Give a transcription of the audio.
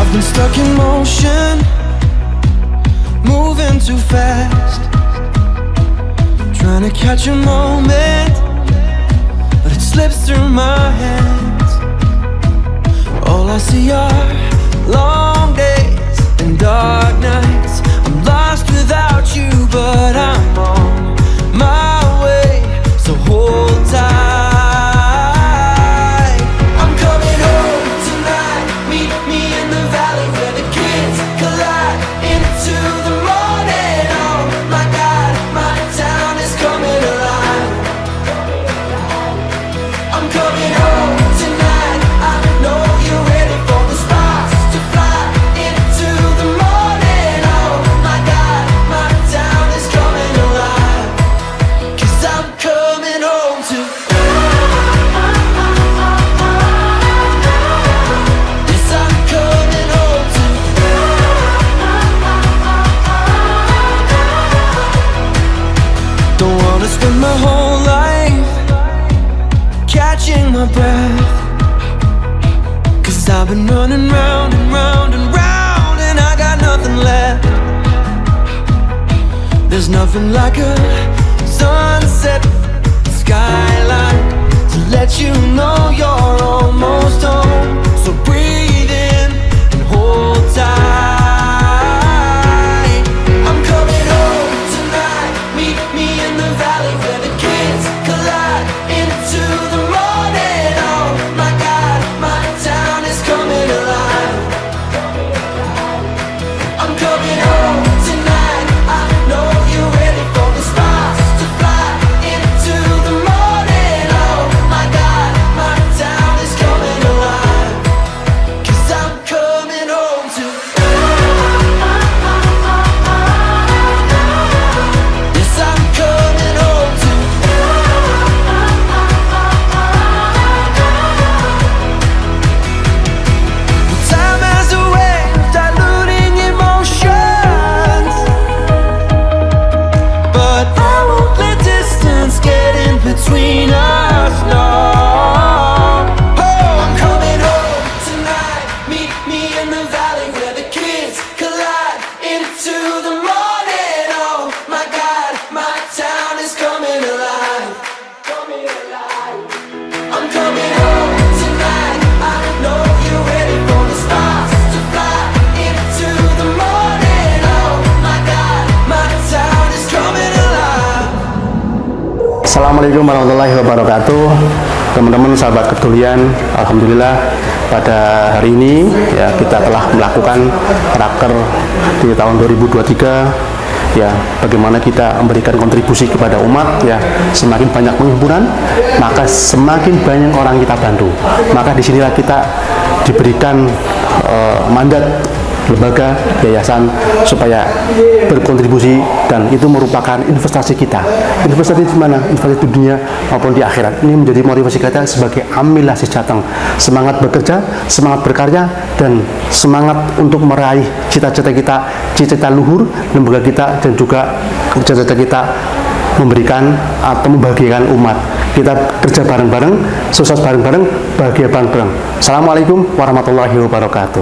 I've been stuck in motion, moving too fast, trying to catch a moment, but it slips through my hands. All I see are long days and dark nights. I'm lost without you, but I'm on my way, so hold tight. I'm coming home tonight. Meet me in the valley where the kids collide into the morning. Oh my God, my town is coming alive. I'm coming home tonight. I know you're ready for the sparks to fly into the morning. Oh my God, my town is coming alive. 'Cause I'm coming home to. Yes, I'm coming home to. Don't wanna spend my whole life catching my breath, 'cause I've been running round and round and round, and I got nothing left. There's nothing like a sunset skyline to let you know you're almost home. So breathe in and hold tight. I'm coming home tonight. Meet me in the valley where the kids collide into the morning. Oh my God, my town is coming alive. I'm coming home tonight. I know you're ready for the stars to fly into the morning. Oh my God, my town is coming alive. 'Cause I'm coming home to. Yes, I'm coming home to. Time has a way of diluting emotions, but I won't let distance get in between us, no. Oh, I'm coming home tonight. Meet me in the valley where the kids collide into the morning. Oh my God, my town is coming alive. Coming alive. I'm coming home tonight. I know you're ready for the stars to fly into the morning. Oh my God, my town is coming alive. Assalamualaikum warahmatullahi wabarakatuh. Teman-teman sahabat kepedulian, alhamdulillah pada hari ini ya kita telah melakukan raker di tahun 2023 ya, bagaimana kita memberikan kontribusi kepada umat ya. Semakin banyak penghimpunan, maka semakin banyak orang kita bantu. Maka disinilah kita diberikan mandat lembaga yayasan supaya berkontribusi, dan itu merupakan investasi kita. Investasi di mana? Investasi di dunia maupun di akhirat. Ini menjadi motivasi kita sebagai amilah sejateng, semangat bekerja, semangat berkarya, dan semangat untuk meraih cita-cita kita, cita-cita luhur lembaga kita, dan juga cita-cita kita memberikan atau membahagiakan umat. Kita kerja bareng-bareng, sukses bareng-bareng, bahagia bareng-bareng. Assalamualaikum warahmatullahi wabarakatuh.